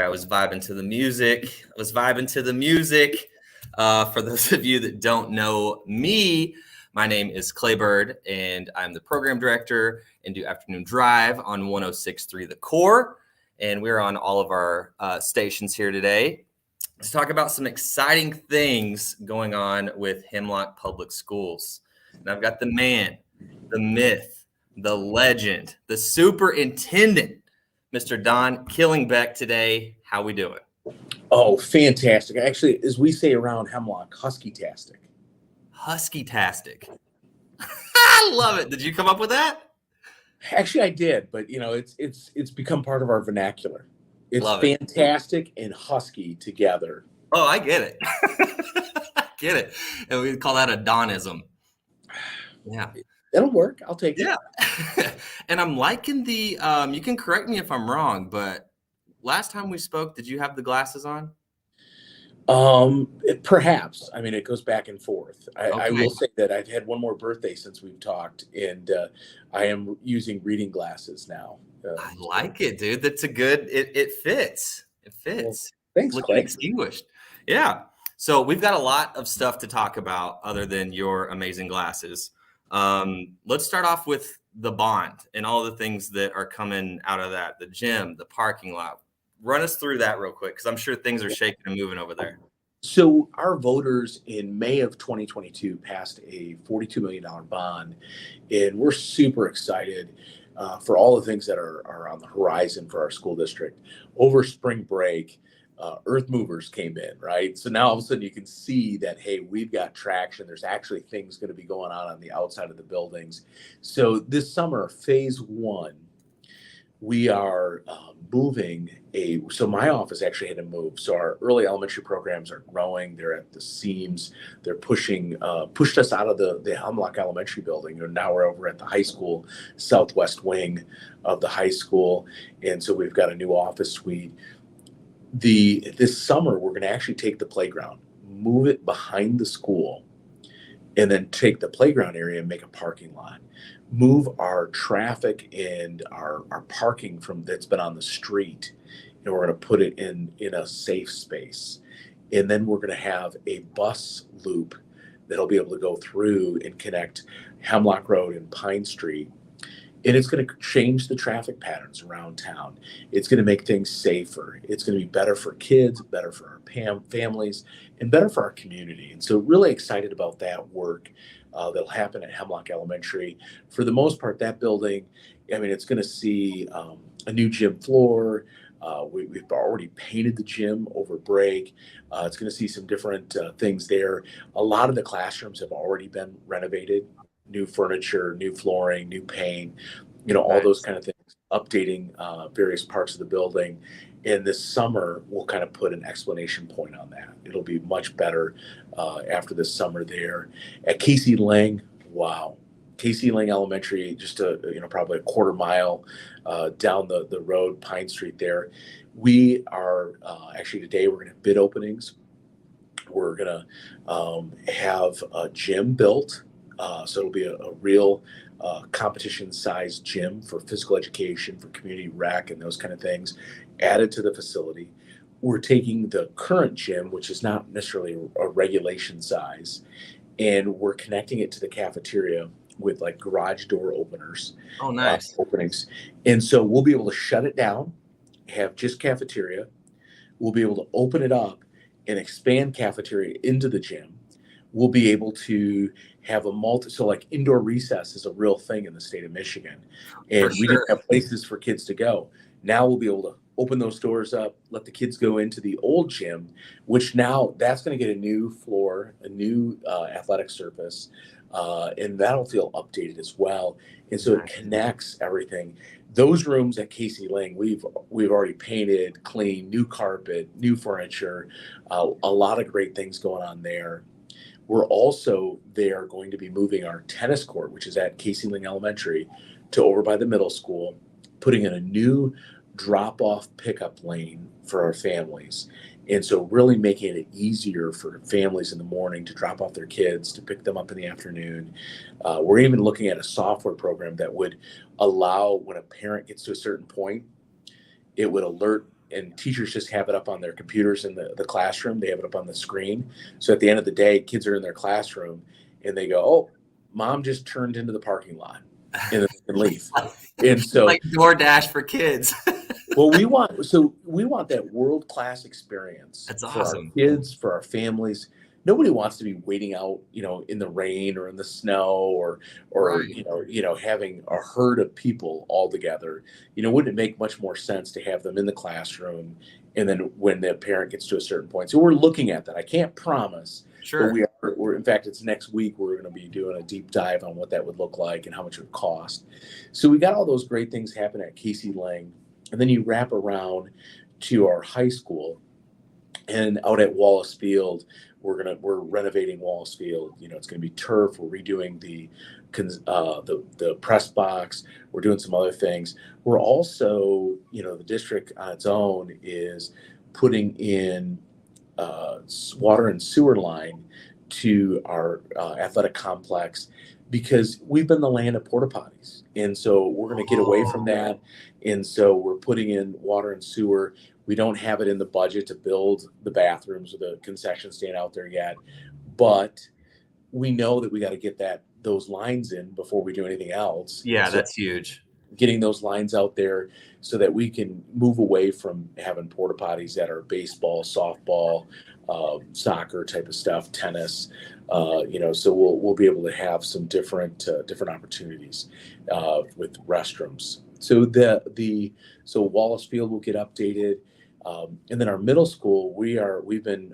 I was vibing to the music. For those of you that don't know me, my name is Clay Bird, and I'm the program director and do Afternoon Drive on 106.3 The Core. And we're on all of our stations here today to talk about some exciting things going on with Hemlock Public Schools. And I've got the man, the myth, the legend, the superintendent, Mr. Don Killingbeck today. How we doing? Oh, fantastic. Actually, as we say around Hemlock, husky-tastic. Husky-tastic. I love it. Did you come up with that? Actually, I did, but it's become part of our vernacular. It's Love fantastic and husky together. Oh, I get it. I get it. And we call that a Donism. Yeah. That'll work. I'll take it. Yeah. And I'm liking the, you can correct me if I'm wrong, but last time we spoke, did you have the glasses on? Perhaps. I mean, it goes back and forth. I Okay. will say that I've had one more birthday since we've talked, and I am using reading glasses now. I like it, dude. That's a good, it fits. It fits. Well, thanks, Looking Clay. distinguished. Yeah. So we've got a lot of stuff to talk about other than your amazing glasses. Let's start off with the bond and all the things that are coming out of that, the gym, the parking lot. Run us through that real quick, because I'm sure things are shaking and moving over there. So our voters in May of 2022 passed a $42 million bond, and we're super excited for all the things that are on the horizon for our school district. Over spring break, earth movers came in, right? So now all of a sudden you can see that, hey, we've got traction. There's actually things going to be going on the outside of the buildings. So this summer, phase one, we are moving so my office actually had to move. So our early elementary programs are growing. They're at the seams. They're pushed us out of the Hemlock Elementary building. And now we're over at the high school, southwest wing of the high school. And so we've got a new office suite. This summer, we're going to actually take the playground, move it behind the school, and then take the playground area and make a parking lot. Move our traffic and our parking from that's been on the street, and we're going to put it in a safe space. And then we're going to have a bus loop that'll be able to go through and connect Hemlock Road and Pine Street. And it's going to change the traffic patterns around town. It's going to make things safer. It's going to be better for kids, better for our families, and better for our community. And so really excited about that work that'll happen at Hemlock Elementary. For the most part, that building, I mean, it's going to see a new gym floor. We've already painted the gym over break. It's going to see some different things there. A lot of the classrooms have already been renovated. New furniture, new flooring, new paint, all those kind of things, updating various parts of the building. And this summer, we'll kind of put an explanation point on that. It'll be much better after this summer there. At Casey Lang, wow. Casey Lang Elementary, just probably a quarter mile down the road, Pine Street there. We are actually today, we're going to have bid openings. We're going to have a gym built. So it'll be a real competition-sized gym for physical education, for community rec, and those kind of things added to the facility. We're taking the current gym, which is not necessarily a regulation size, and we're connecting it to the cafeteria with like garage door openers. Oh, nice. Openings. And so we'll be able to shut it down, have just cafeteria. We'll be able to open it up and expand cafeteria into the gym. We'll be able to have so like indoor recess is a real thing in the state of Michigan. And we didn't have places for kids to go. Now we'll be able to open those doors up, let the kids go into the old gym, which now that's going to get a new floor, a new athletic surface, and that'll feel updated as well. And so it connects everything. Those rooms at Casey Lang, we've already painted, cleaned, new carpet, new furniture, a lot of great things going on there. We're also there going to be moving our tennis court, which is at Casey Lang Elementary, to over by the middle school, putting in a new drop-off pickup lane for our families. And so really making it easier for families in the morning to drop off their kids, to pick them up in the afternoon. We're even looking at a software program that would allow when a parent gets to a certain point, it would alert and teachers just have it up on their computers in the classroom. They have it up on the screen. So at the end of the day, kids are in their classroom and they go, "Oh, mom just turned into the parking lot," and then they can leave. And so, like DoorDash for kids. well, we want that world-class experience That's for our awesome. kids, for our families. Nobody wants to be waiting out, in the rain or in the snow or Right. having a herd of people all together. Wouldn't it make much more sense to have them in the classroom and then when the parent gets to a certain point? So we're looking at that. I can't promise, but Sure. we're in fact, it's next week we're going to be doing a deep dive on what that would look like and how much it would cost. So we got all those great things happening at Casey Lang. And then you wrap around to our high school and out at Wallace Field, we're renovating Wallace Field. It's going to be turf. We're redoing the press box. We're doing some other things. We're also, the district on its own is putting in water and sewer line to our athletic complex because we've been the land of porta potties. And so we're going to get away from that. And so we're putting in water and sewer. We don't have it in the budget to build the bathrooms or the concession stand out there yet, but we know that we got to get those lines in before we do anything else. Yeah, so that's huge. Getting those lines out there so that we can move away from having porta potties that are baseball, softball, soccer type of stuff, tennis. So we'll be able to have some different opportunities with restrooms. So Wallace Field will get updated, and then our middle school we've been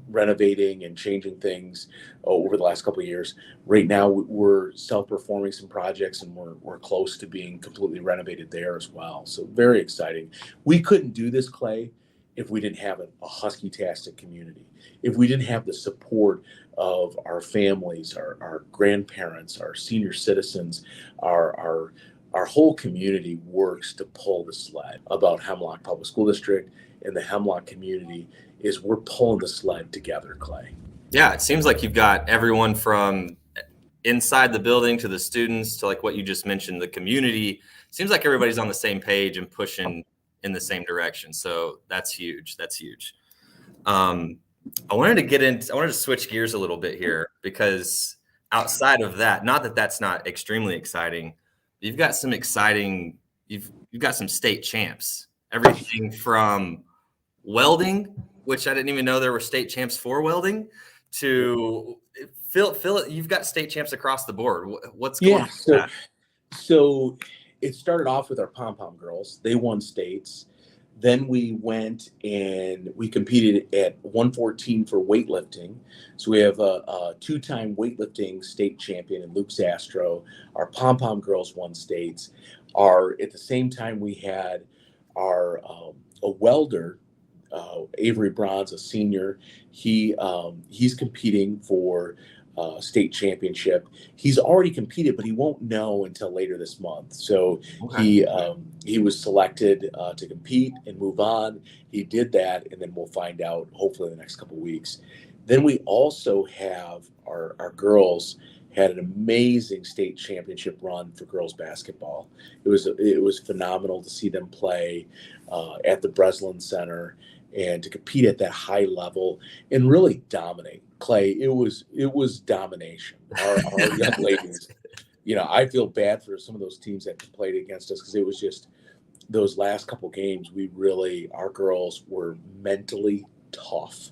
renovating and changing things over the last couple of years. Right now, we're self-performing some projects, and we're close to being completely renovated there as well. So very exciting. We couldn't do this, Clay, if we didn't have a Husky-tastic community. If we didn't have the support of our families, our grandparents, our senior citizens, our whole community works to pull the sled about Hemlock Public School District and the Hemlock community is we're pulling the sled together, Clay. Yeah, it seems like you've got everyone from inside the building to the students to like what you just mentioned, the community. Seems like everybody's on the same page and pushing in the same direction. So that's huge. That's huge. I wanted to switch gears a little bit here because outside of that, not that that's not extremely exciting, you've got some state champs, everything from welding, which I didn't even know there were state champs for welding, to Phil, you've got state champs across the board. What's going on with that? So it started off with our pom-pom girls. They won states. Then we went and we competed at 114 for weightlifting. So we have a two-time weightlifting state champion in Luke Zastro. Our pom-pom girls won states. At the same time, we had a welder, Avery Bronze, a senior. He's competing for state championship. He's already competed, but he won't know until later this month. So okay. He was selected to compete and move on. He did that, and then we'll find out hopefully in the next couple of weeks. Then we also have our girls had an amazing state championship run for girls basketball. It was phenomenal to see them play at the Breslin Center and to compete at that high level and really dominate. Clay, it was domination. Our young ladies, I feel bad for some of those teams that played against us because it was just those last couple games. Our girls were mentally tough.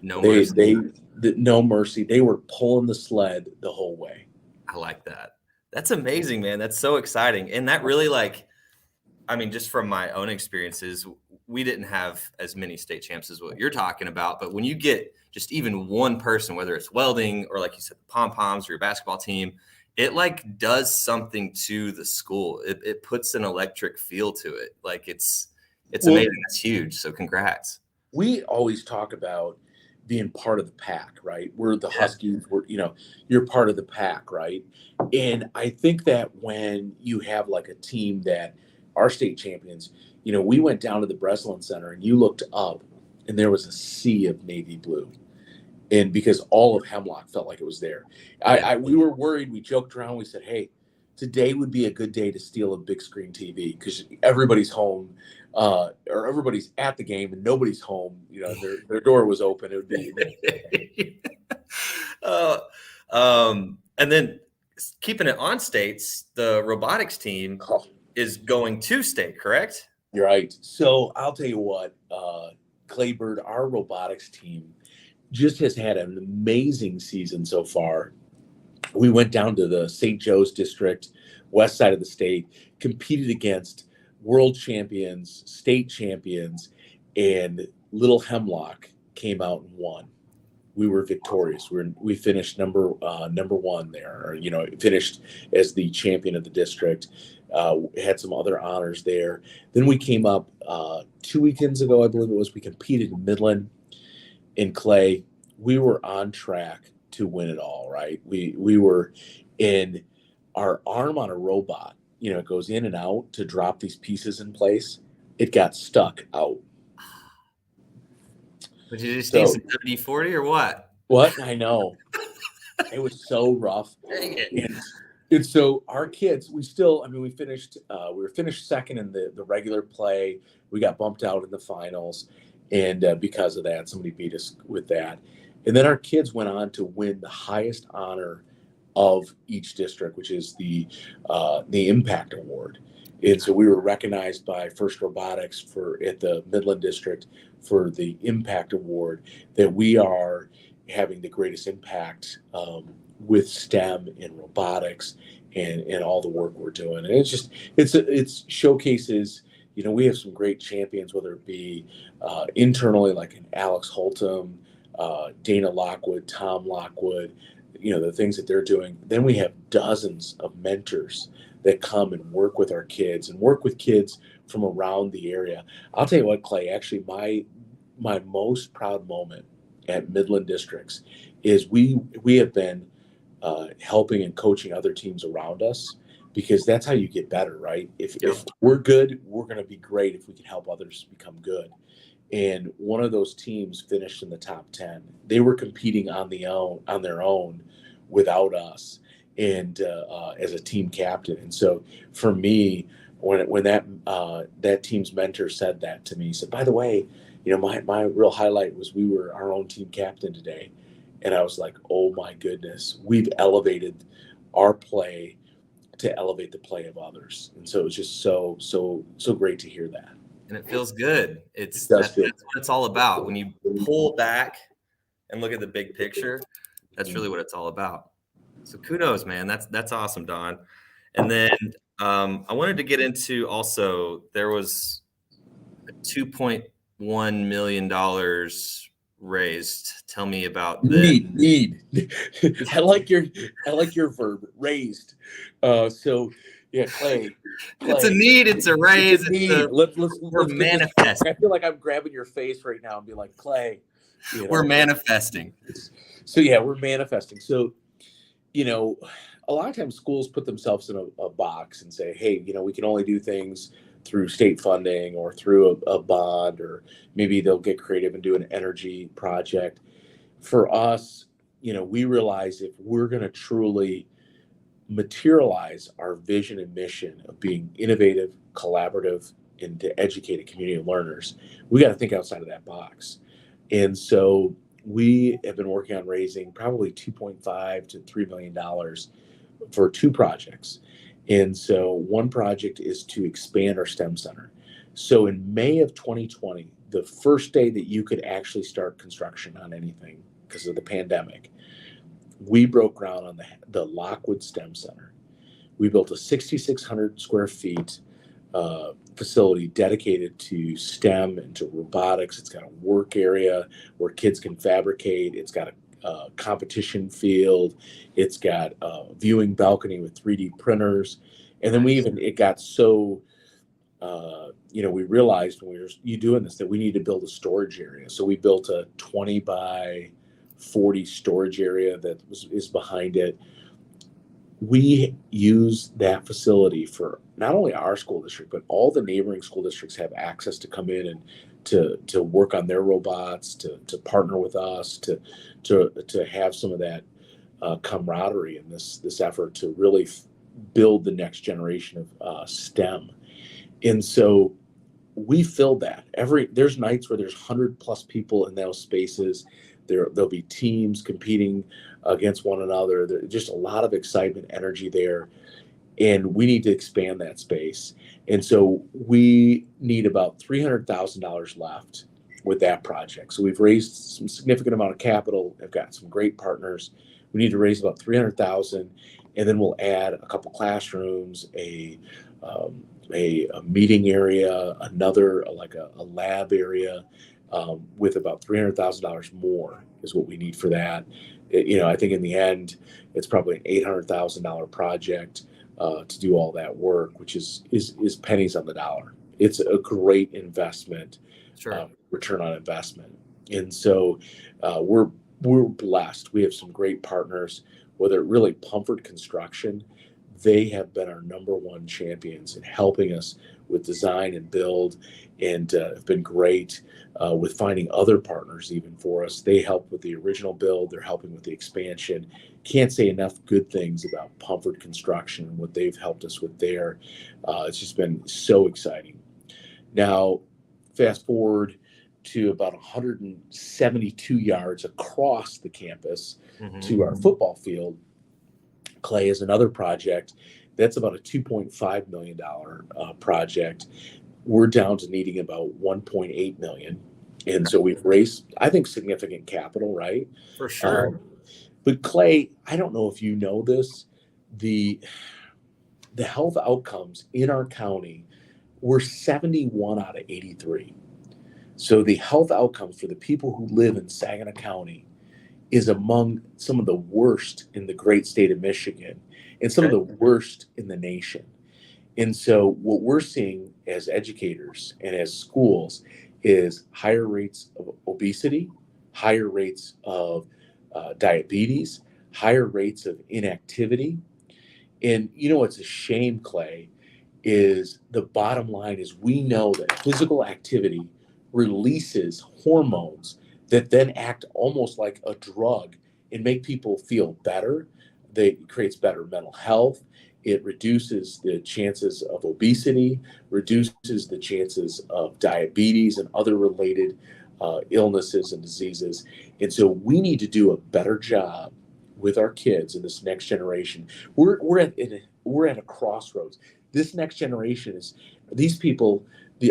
No mercy. No mercy. They were pulling the sled the whole way. I like that. That's amazing, man. That's so exciting. And that really just from my own experiences, we didn't have as many state champs as what you're talking about. But when you get just even one person, whether it's welding or like you said, the pom-poms or your basketball team, it does something to the school. It puts an electric feel to it. It's amazing. It's huge. So congrats. We always talk about being part of the pack, right? We're the Huskies, you're part of the pack, right? And I think that when you have a team that are state champions, we went down to the Breslin Center and you looked up and there was a sea of navy blue. And because all of Hemlock felt like it was there. We were worried. We joked around. We said, hey, today would be a good day to steal a big screen TV because everybody's home, or everybody's at the game and nobody's home. Their door was open. It would be. uh, and then keeping it on states, the robotics team is going to state, correct? You're right. So I'll tell you what, Claybird, our robotics team just has had an amazing season so far. We went down to the St. Joe's district, west side of the state, competed against world champions, state champions, and Little Hemlock came out and won. We were victorious. We finished number one there, or, finished as the champion of the district. Had some other honors there. Then we came up 2 weekends ago, I believe it was. We competed in Midland in clay. We were on track to win it all, right? We were in our arm on a robot. It goes in and out to drop these pieces in place. It got stuck out. But you just need some WD-40 or what? What? I know. It was so rough. Dang it. And so our kids, we finished, we were finished second in the regular play. We got bumped out in the finals. And because of that, somebody beat us with that. And then our kids went on to win the highest honor of each district, which is the Impact Award. And so we were recognized by First Robotics at the Midland District for the Impact Award, that we are having the greatest impact with STEM and robotics and all the work we're doing. And it's showcases. We have some great champions, whether it be internally, like an Alex Holtum, Dana Lockwood, Tom Lockwood, the things that they're doing. Then we have dozens of mentors that come and work with our kids and work with kids from around the area. I'll tell you what, Clay, actually my most proud moment at Midland Districts is we have been helping and coaching other teams around us, because that's how you get better, right? If we're good, we're going to be great if we can help others become good. And one of those teams finished in the top 10. They were competing on their own without us, and as a team captain. And so for me, when that team's mentor said that to me, he said, by the way, my real highlight was we were our own team captain today. And I was like, oh my goodness, we've elevated our play to elevate the play of others. And so it was just so great to hear that. And it feels good. That's what it's all about. When you pull back and look at the big picture, that's really what it's all about. So kudos, man. That's awesome, Don. And then I wanted to get into also, there was a $2.1 million raised. Tell me about this. Need. I like your verb, raised. So yeah, Clay. It's a need. It's a raise. It's a need. Let's manifesting. I feel like I'm grabbing your face right now and be like, Clay. We're manifesting. So yeah, we're manifesting. So, a lot of times schools put themselves in a box and say, hey, we can only do things through state funding or through a bond, or maybe they'll get creative and do an energy project. For us, we realize if we're going to truly materialize our vision and mission of being innovative, collaborative, and to educate a community of learners, we got to think outside of that box. And so we have been working on raising probably $2.5 to $3 million for two projects. And so one project is to expand our STEM center. So in May of 2020, the first day that you could actually start construction on anything because of the pandemic, we broke ground on the Lockwood STEM Center. We built a 6,600 square feet facility dedicated to STEM and to robotics. It's got a work area where kids can fabricate. It's got a competition field. It's got a viewing balcony with 3D printers. And then it got so, we realized when we were doing this that we need to build a storage area. So we built a 20 by 40 storage area that is behind it. We use that facility for not only our school district, but all the neighboring school districts have access to come in and to work on their robots, to partner with us, to have some of that camaraderie in this effort to really build the next generation of STEM. And so we filled that. There's nights where there's 100+ people in those spaces. There'll be teams competing against one another. There's just a lot of excitement, energy there, and we need to expand that space. And so we need about $300,000 left with that project. So we've raised some significant amount of capital. I've got some great partners. We need to raise about 300,000, and then we'll add a couple classrooms, a meeting area, another like a lab area, with about $300,000 more is what we need for that. I think in the end, it's probably an $800,000 project to do all that work, which is pennies on the dollar. It's a great investment, Sure. Return on investment, and so we're blessed. We have some great partners. Whether really Pumford Construction, they have been our #1 champions in helping us with design and build, and have been great with finding other partners even for us. They helped with the original build. They're helping with the expansion. Can't say enough good things about Pumford Construction and what they've helped us with there. It's just been so exciting. Now, fast forward to about 172 yards across the campus to our football field. Clay is another project. That's about a $2.5 million project. We're down to needing about $1.8 million. And so we've raised, I think, significant capital, right? For sure. But Clay, I don't know if you know this, the health outcomes in our county were 71 out of 83. So the health outcomes for the people who live in Saginaw County is among some of the worst in the great state of Michigan and some of the worst in the nation. And so what we're seeing as educators and as schools is higher rates of obesity, higher rates of diabetes, higher rates of inactivity. And what's a shame, Clay, is the bottom line is we know that physical activity releases hormones that then act almost like a drug and make people feel better. It creates better mental health. It reduces the chances of obesity, reduces the chances of diabetes and other related illnesses and diseases. And so we need to do a better job with our kids in this next generation. We're at a crossroads. This next generation is these people,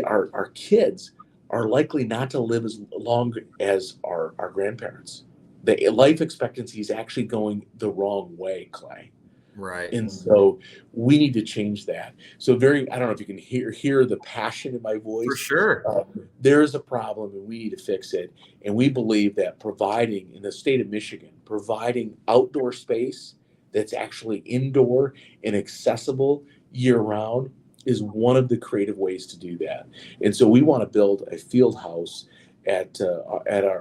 our kids are likely not to live as long as our grandparents. The life expectancy is actually going the wrong way, Clay. Right. And so we need to change that. So I don't know if you can hear the passion in my voice. For sure. There is a problem and we need to fix it. And we believe that providing, in the state of Michigan, providing outdoor space that's actually indoor and accessible year round is one of the creative ways to do that. And so we want to build a field house on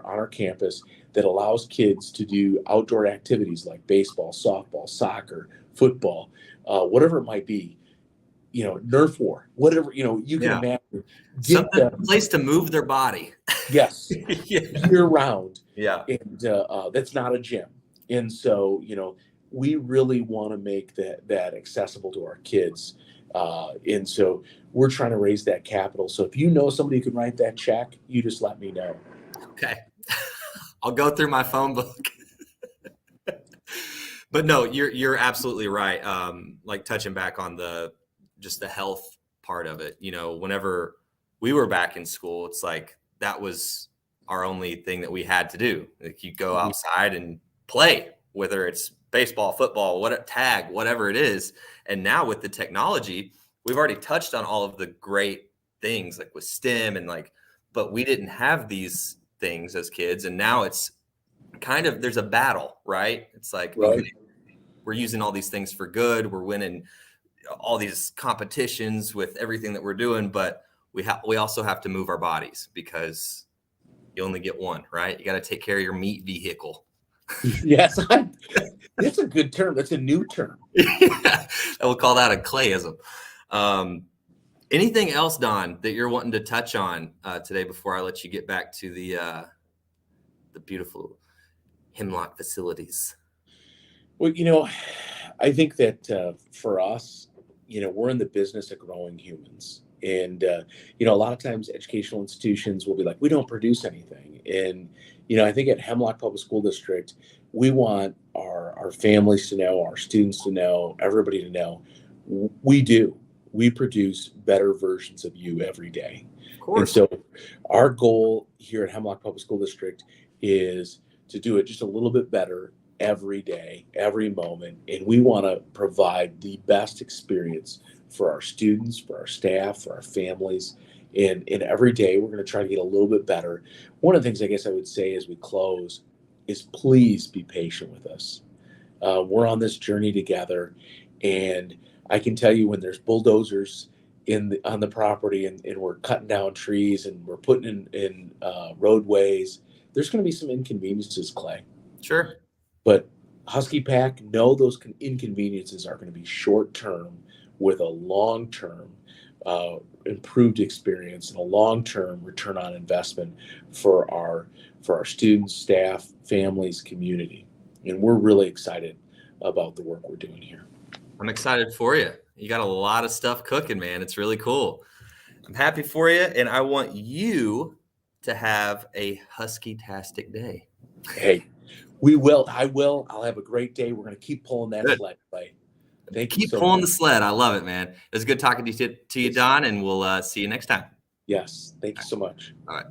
our campus that allows kids to do outdoor activities like baseball, softball, soccer, football, whatever it might be, Nerf war, whatever, you can imagine. A place to move their body. Yes. Year round. Yeah. And that's not a gym. And so, we really want to make that accessible to our kids. And so we're trying to raise that capital. So if you know somebody who can write that check, you just let me know. Okay. I'll go through my phone book. But no, you're absolutely right. Like touching back on just the health part of it, whenever we were back in school, it's like that was our only thing that we had to do. Like you go outside and play, whether it's baseball, football, tag, whatever it is. And now with the technology, we've already touched on all of the great things like with STEM but we didn't have these things as kids. And now it's kind of, there's a battle, right? It's like, right. Okay, we're using all these things for good. We're winning all these competitions with everything that we're doing, but we also have to move our bodies because you only get one, right? You got to take care of your meat vehicle. Yes. That's a good term. That's a new term. Yeah, we'll call that a Clayism. Anything else, Don, that you're wanting to touch on today before I let you get back to the beautiful Hemlock facilities? Well, I think that for us, we're in the business of growing humans. And, a lot of times educational institutions will be like, we don't produce anything. And, I think at Hemlock Public School District, we want our families to know, our students to know, everybody to know, we do. We produce better versions of you every day. Of And course. so our goal here at Hemlock Public School District is to do it just a little bit better every day, every moment. And we want to provide the best experience for our students, for our staff, for our families. And every day, we're going to try to get a little bit better. One of the things I guess I would say as we close is please be patient with us. We're on this journey together. And I can tell you when there's bulldozers on the property and we're cutting down trees and we're putting in roadways, there's going to be some inconveniences, Clay. Sure. But Husky Pack, know those inconveniences are going to be short term with a long term improved experience and a long term return on investment for our students, staff, families, community. And we're really excited about the work we're doing here. I'm excited for you. You got a lot of stuff cooking, man. It's really cool. I'm happy for you, and I want you to have a Husky-tastic day. Hey, we will. I will. I'll have a great day. We're going to keep pulling that Good. sled, Clay. Thank you Keep so pulling much. the sled. I love it, man. It was good talking to you, Don, and we'll see you next time. Yes. Thank you so much. All right.